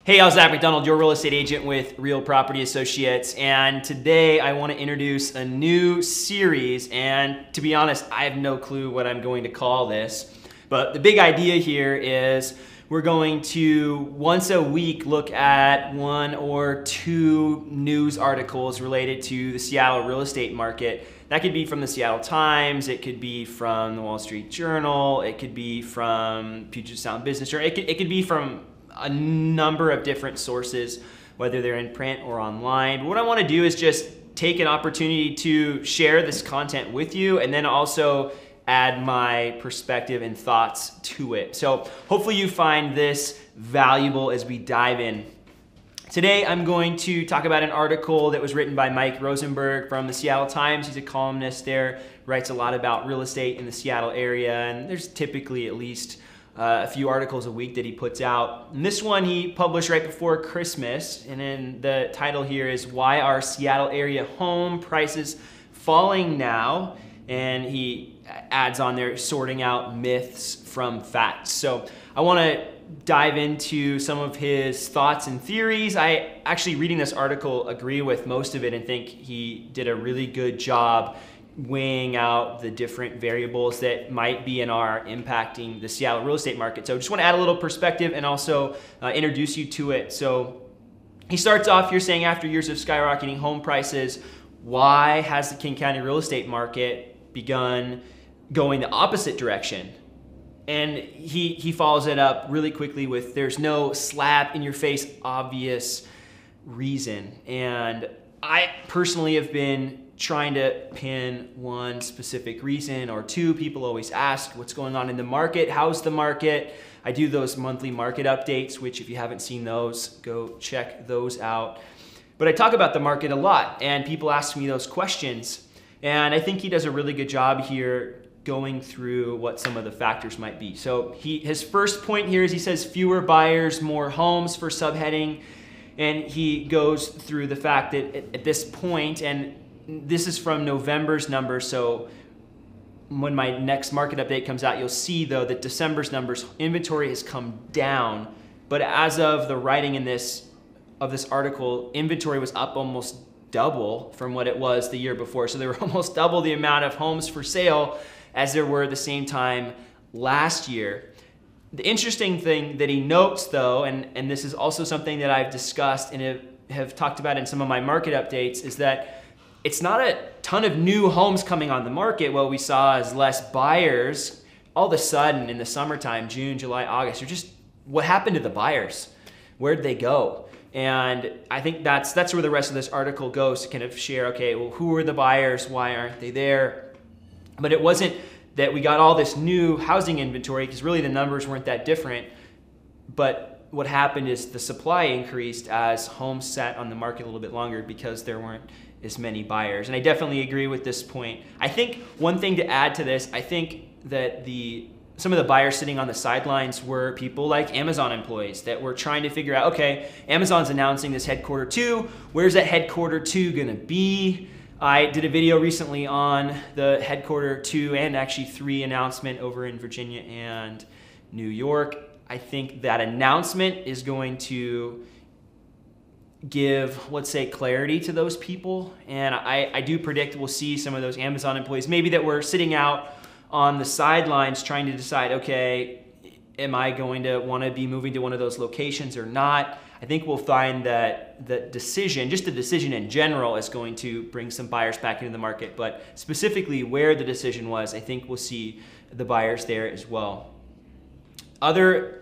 Hey, I'm Zach McDonald, your real estate agent with Real Property Associates, and today I want to introduce a new series, and to be honest, I have no clue what I'm going to call this, but the big idea here is we're going to once a week look at one or two news articles related to the Seattle real estate market. That could be from the Seattle Times, it could be from the Wall Street Journal, it could be from Puget Sound Business Journal, it could be from a number of different sources, whether they're in print or online. What I want to do is just take an opportunity to share this content with you and then also add my perspective and thoughts to it. So hopefully you find this valuable as we dive in. Today I'm going to talk about an article that was written by Mike Rosenberg from the Seattle Times. He's a columnist there, writes a lot about real estate in the Seattle area, and there's typically at least a few articles a week that he puts out. And this one he published right before Christmas, and then the title here is "Why Are Seattle Area Home Prices Falling Now?" And he adds on there, sorting out myths from facts. So I want to dive into some of his thoughts and theories. I actually, reading this article, agree with most of it and think he did a really good job weighing out the different variables that might be and are impacting the Seattle real estate market. So I just want to add a little perspective and also introduce you to it. So he starts off here saying, after years of skyrocketing home prices, why has the King County real estate market begun going the opposite direction? And he follows it up really quickly with, there's no slap in your face obvious reason. And I personally have been trying to pin one specific reason or two. People always ask what's going on in the market, how's the market? I do those monthly market updates, which if you haven't seen those, go check those out. But I talk about the market a lot and people ask me those questions. And I think he does a really good job here going through what some of the factors might be. So his first point here is he says fewer buyers, more homes for subheading. And he goes through the fact that at this point, and this is from November's numbers, so when my next market update comes out, you'll see though that December's numbers, inventory has come down, but as of the writing in this article, inventory was up almost double from what it was the year before. So there were almost double the amount of homes for sale as there were the same time last year. The interesting thing that he notes though, and this is also something that I've discussed and have talked about in some of my market updates, is that it's not a ton of new homes coming on the market. What we saw is less buyers. All of a sudden in the summertime, June, July, August, you're just, what happened to the buyers? Where'd they go? And I think that's where the rest of this article goes, to kind of share, okay, well, who are the buyers? Why aren't they there? But it wasn't that we got all this new housing inventory, because really the numbers weren't that different. But what happened is the supply increased as homes sat on the market a little bit longer because there weren't as many buyers. And I definitely agree with this point. I think one thing to add to this, I think that some of the buyers sitting on the sidelines were people like Amazon employees that were trying to figure out, okay, Amazon's announcing this headquarter 2, where's that headquarter 2 gonna be? I did a video recently on the headquarter 2 and actually 3 announcement over in Virginia and New York. I think that announcement is going to give, let's say, clarity to those people. And I do predict we'll see some of those Amazon employees maybe that were sitting out on the sidelines trying to decide, okay, am I going to want to be moving to one of those locations or not? I think we'll find that the decision, just the decision in general, is going to bring some buyers back into the market. But specifically where the decision was, I think we'll see the buyers there as well. Other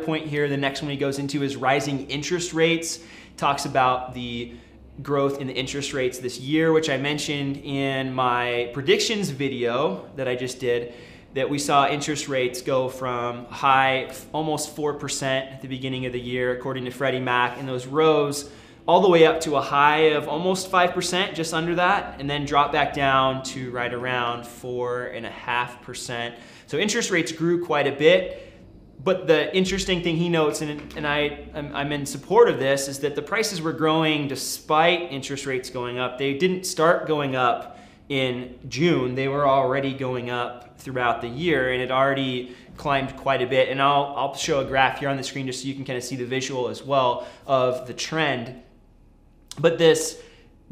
point here, the next one he goes into is rising interest rates. Talks about the growth in the interest rates this year, which I mentioned in my predictions video that I just did, that we saw interest rates go from high, almost 4% at the beginning of the year, according to Freddie Mac, and those rose all the way up to a high of almost 5%, just under that, and then drop back down to right around 4.5%. So interest rates grew quite a bit. But the interesting thing he notes, and I'm in support of this, is that the prices were growing despite interest rates going up. They didn't start going up in June. They were already going up throughout the year, and it already climbed quite a bit. And I'll show a graph here on the screen just so you can kind of see the visual as well of the trend. But this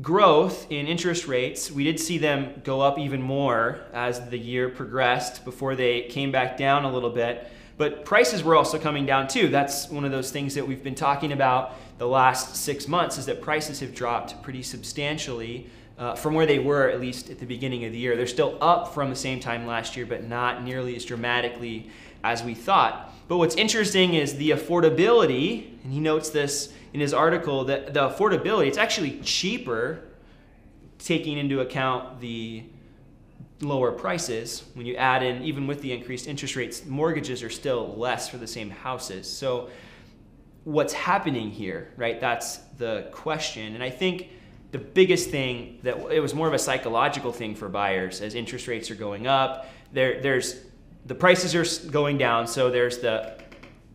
growth in interest rates, we did see them go up even more as the year progressed before they came back down a little bit. But prices were also coming down too. That's one of those things that we've been talking about the last 6 months, is that prices have dropped pretty substantially from where they were, at least at the beginning of the year. They're still up from the same time last year, but not nearly as dramatically as we thought. But what's interesting is the affordability, and he notes this in his article, that the affordability, it's actually cheaper taking into account the lower prices. When you add in, even with the increased interest rates, mortgages are still less for the same houses. So what's happening here, right? That's the question. And I think the biggest thing, that it was more of a psychological thing for buyers as interest rates are going up. There's the prices are going down, so there's the,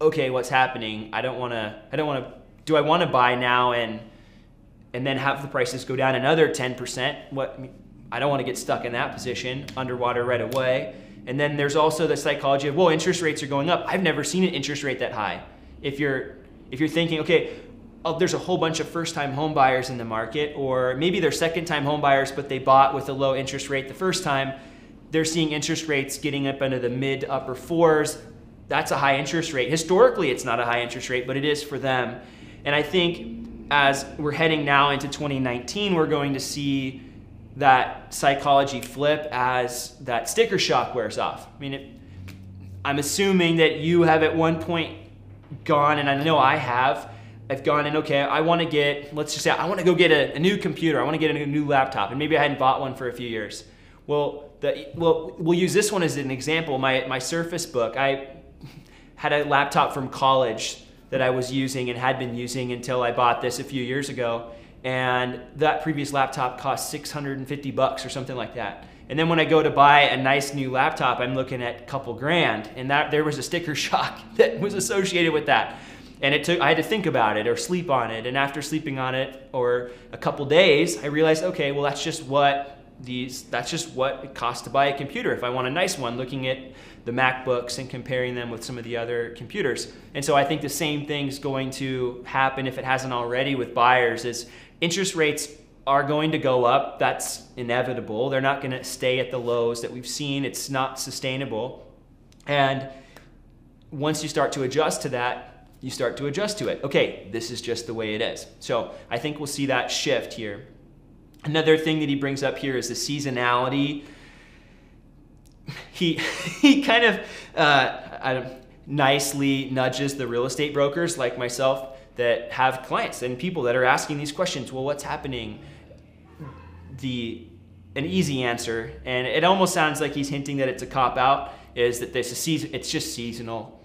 okay, what's happening? Do I want to buy now and then have the prices go down another 10%? I don't want to get stuck in that position, underwater right away. And then there's also the psychology of, well, interest rates are going up. I've never seen an interest rate that high. If you're thinking, okay, there's a whole bunch of first-time home buyers in the market, or maybe they're second-time home buyers, but they bought with a low interest rate the first time. They're seeing interest rates getting up into the mid to upper fours. That's a high interest rate. Historically, it's not a high interest rate, but it is for them. And I think as we're heading now into 2019, we're going to see that psychology flip as that sticker shock wears off. I mean, I'm assuming that you have at one point gone, and I know I've gone and, okay, I want to get, let's just say, I want to go get a new computer. I want to get a new laptop, and maybe I hadn't bought one for a few years. Well, we'll use this one as an example. My Surface Book, I had a laptop from college that I was using and had been using until I bought this a few years ago. And that previous laptop cost $650 or something like that. And then when I go to buy a nice new laptop, I'm looking at a couple grand, and there was a sticker shock that was associated with that. And I had to think about it or sleep on it. And after sleeping on it or a couple days, I realized, okay, well, that's just what it costs to buy a computer. If I want a nice one, looking at the MacBooks and comparing them with some of the other computers. And so I think the same thing's going to happen, if it hasn't already, with buyers, is interest rates are going to go up. That's inevitable. They're not going to stay at the lows that we've seen. It's not sustainable. And once you start to adjust to that, you start to adjust to it. Okay, this is just the way it is. So I think we'll see that shift here. Another thing that he brings up here is the seasonality. He kind of nicely nudges the real estate brokers like myself that have clients and people that are asking these questions. Well, what's happening? An easy answer, and it almost sounds like he's hinting that it's a cop-out, is that it's just seasonal.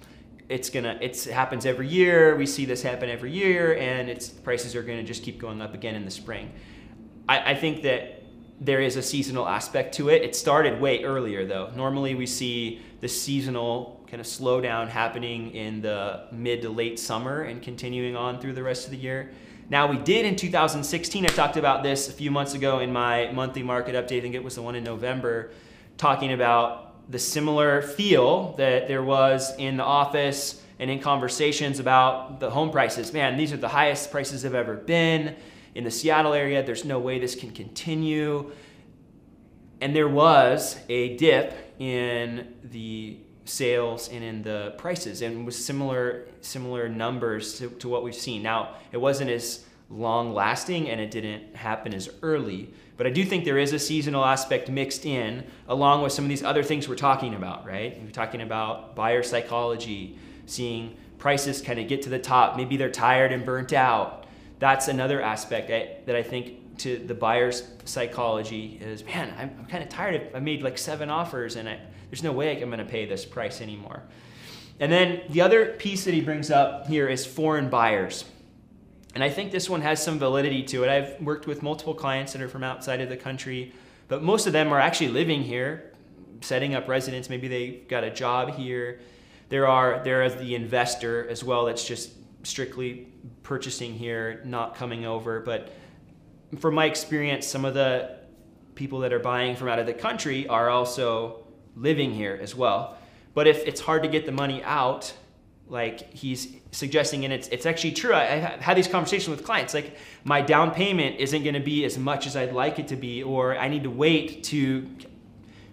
It happens every year. We see this happen every year, and prices are gonna just keep going up again in the spring. I think that there is a seasonal aspect to it. It started way earlier though. Normally we see the seasonal kind of slowdown happening in the mid to late summer and continuing on through the rest of the year. Now we did in 2016, I talked about this a few months ago in my monthly market update, I think it was the one in November, talking about the similar feel that there was in the office and in conversations about the home prices. Man, these are the highest prices have ever been in the Seattle area. There's no way this can continue. And there was a dip in the sales and in the prices, and with similar numbers to what we've seen. Now, it wasn't as long lasting and it didn't happen as early, but I do think there is a seasonal aspect mixed in along with some of these other things we're talking about, right? We're talking about buyer psychology, seeing prices kind of get to the top. Maybe they're tired and burnt out. That's another aspect that I think to the buyer's psychology is, man, I'm kind of tired. I made like 7 offers and there's no way I'm going to pay this price anymore. And then the other piece that he brings up here is foreign buyers. And I think this one has some validity to it. I've worked with multiple clients that are from outside of the country, but most of them are actually living here, setting up residence. Maybe they've got a job here. There is the investor as well that's just strictly purchasing here, not coming over. But from my experience, some of the people that are buying from out of the country are also living here as well. But if it's hard to get the money out, like he's suggesting, and it's actually true. I had these conversations with clients, like my down payment isn't going to be as much as I'd like it to be, or I need to wait to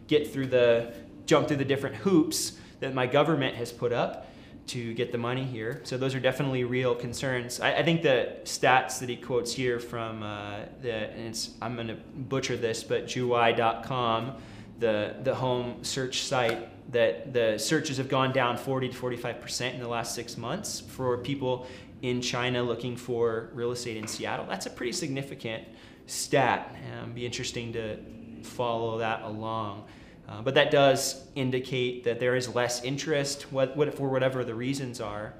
jump through the different hoops that my government has put up to get the money here. So those are definitely real concerns. I think the stats that he quotes here from I'm going to butcher this, but Juwai.com, the home search site, that the searches have gone down 40 to 45% in the last 6 months for people in China looking for real estate in Seattle. That's a pretty significant stat. Be interesting to follow that along. But that does indicate that there is less interest, for whatever the reasons are.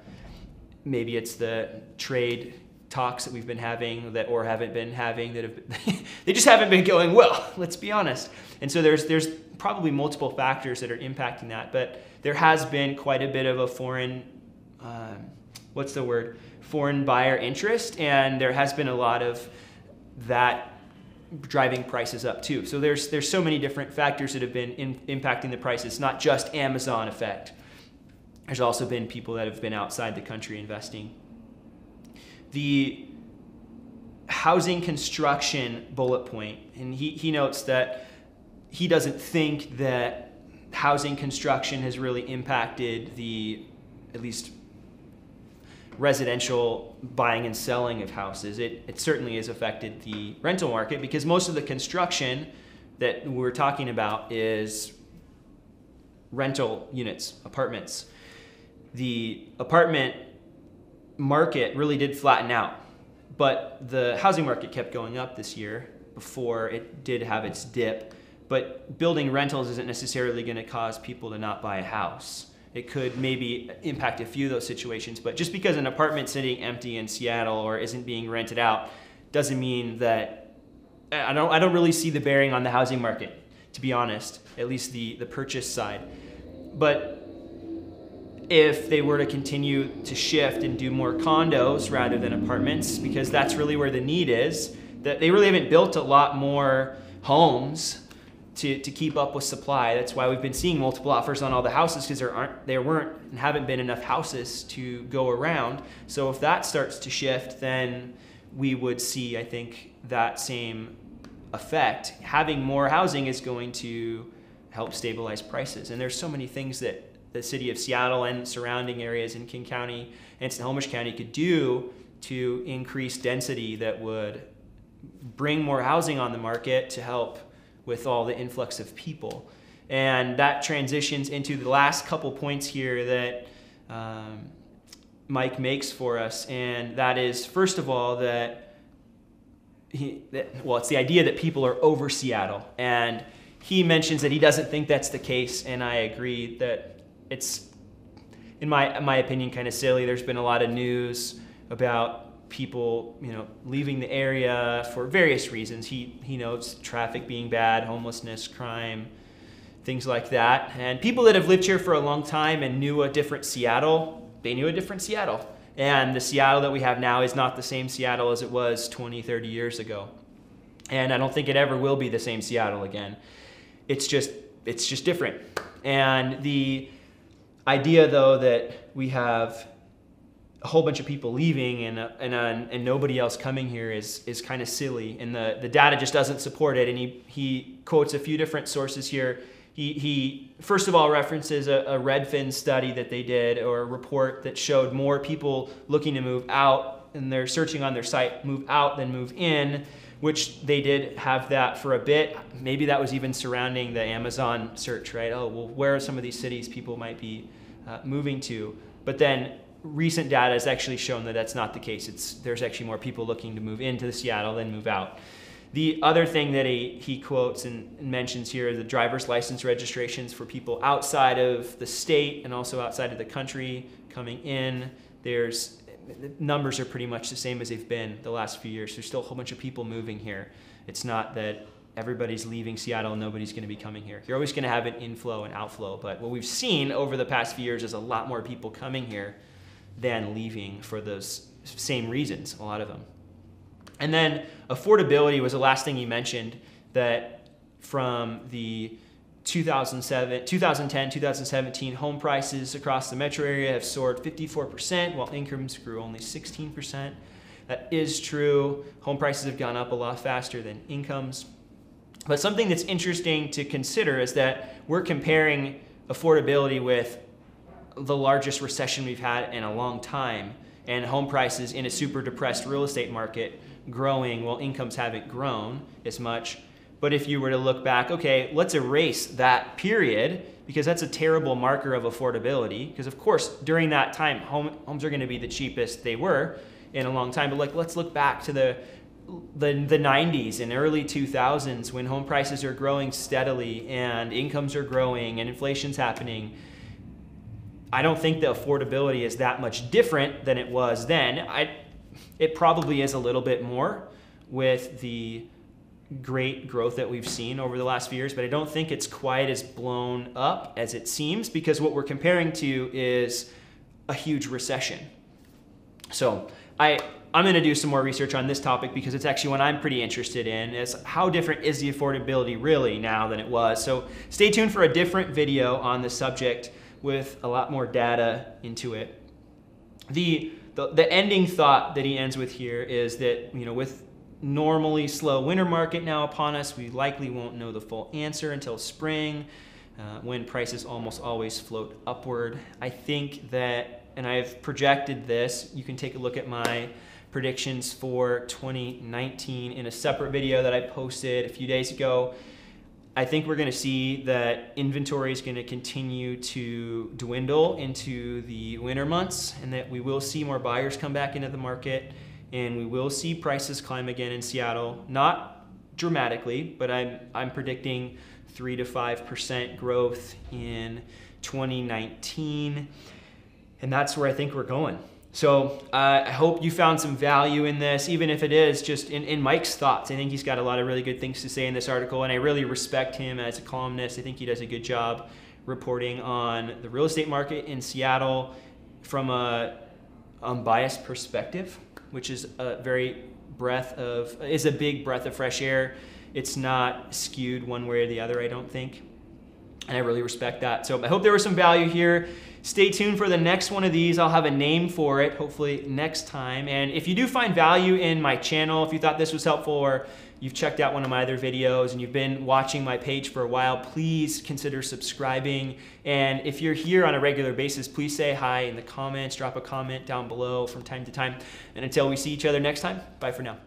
Maybe it's the trade talks that we've been having or haven't been having they just haven't been going well, let's be honest. And so there's probably multiple factors that are impacting that, but there has been quite a bit of a foreign buyer interest, and there has been a lot of that driving prices up too. So there's so many different factors that have been impacting the prices, not just Amazon effect. There's also been people that have been outside the country investing. The housing construction bullet point, and he notes that he doesn't think that housing construction has really impacted at least residential buying and selling of houses. It certainly has affected the rental market, because most of the construction that we're talking about is rental units, apartments. The apartment market really did flatten out, but the housing market kept going up this year before it did have its dip. But building rentals isn't necessarily going to cause people to not buy a house. It could maybe impact a few of those situations, but just because an apartment's sitting empty in Seattle or isn't being rented out doesn't mean that I don't really see the bearing on the housing market, to be honest, at least the purchase side. But if they were to continue to shift and do more condos rather than apartments, because that's really where the need is, that they really haven't built a lot more homes to keep up with supply. That's why we've been seeing multiple offers on all the houses, because there weren't and haven't been enough houses to go around. So if that starts to shift, then we would see, I think, that same effect. Having more housing is going to help stabilize prices. And there's so many things that the city of Seattle and surrounding areas in King County and Snohomish County could do to increase density that would bring more housing on the market to help with all the influx of people. And that transitions into the last couple points here that Mike makes for us. And that is, first of all, it's the idea that people are over Seattle. And he mentions that he doesn't think that's the case, and I agree that it's, in my opinion, kind of silly. There's been a lot of news about people, leaving the area for various reasons. He notes traffic being bad, homelessness, crime, things like that. And people that have lived here for a long time and knew a different Seattle, they knew a different Seattle. And the Seattle that we have now is not the same Seattle as it was 20, 30 years ago. And I don't think it ever will be the same Seattle again. It's just different. And the idea, though, that we have a whole bunch of people leaving and nobody else coming here is kind of silly, and the data just doesn't support it. And he quotes a few different sources here. He first of all references a Redfin study that they did, or a report that showed more people looking to move out, and they're searching on their site, move out than move in, which they did have that for a bit. Maybe that was even surrounding the Amazon search, right? Oh, well, where are some of these cities people might be moving to? But then recent data has actually shown that that's not the case. There's actually more people looking to move into Seattle than move out. The other thing that he quotes and mentions here are the driver's license registrations for people outside of the state and also outside of the country coming in. The numbers are pretty much the same as they've been the last few years. There's still a whole bunch of people moving here. It's not that everybody's leaving Seattle and nobody's going to be coming here. You're always going to have an inflow and outflow, but what we've seen over the past few years is a lot more people coming here than leaving for those same reasons, a lot of them. And then affordability was the last thing he mentioned, that from the 2010, 2017 home prices across the metro area have soared 54%, while incomes grew only 16%. That is true. Home prices have gone up a lot faster than incomes. But something that's interesting to consider is that we're comparing affordability with the largest recession we've had in a long time, and home prices in a super depressed real estate market growing while incomes haven't grown as much. But if you were to look back, okay, let's erase that period, because that's a terrible marker of affordability. Because of course, during that time, homes are gonna be the cheapest they were in a long time. But like, let's look back to the 90s and early 2000s when home prices are growing steadily and incomes are growing and inflation's happening. I don't think the affordability is that much different than it was then. It probably is a little bit more with the great growth that we've seen over the last few years, but I don't think it's quite as blown up as it seems, because what we're comparing to is a huge recession. So I'm going to do some more research on this topic because it's actually one I'm pretty interested in, is how different is the affordability really now than it was. So stay tuned for a different video on the subject with a lot more data into it. The ending thought that he ends with here is that, with normally slow winter market now upon us, we likely won't know the full answer until spring, when prices almost always float upward. I think that, and I've projected this, you can take a look at my predictions for 2019 in a separate video that I posted a few days ago. I think we're going to see that inventory is going to continue to dwindle into the winter months, and that we will see more buyers come back into the market, and we will see prices climb again in Seattle. Not dramatically, but I'm predicting 3 to 5% growth in 2019, and that's where I think we're going. So I hope you found some value in this, even if it is just in Mike's thoughts. I think he's got a lot of really good things to say in this article, and I really respect him as a columnist. I think he does a good job reporting on the real estate market in Seattle from a unbiased perspective, which is a big breath of fresh air. It's not skewed one way or the other, I don't think. And I really respect that. So I hope there was some value here. Stay tuned for the next one of these. I'll have a name for it, hopefully next time. And if you do find value in my channel, if you thought this was helpful, or you've checked out one of my other videos and you've been watching my page for a while, please consider subscribing. And if you're here on a regular basis, please say hi in the comments, drop a comment down below from time to time. And until we see each other next time, bye for now.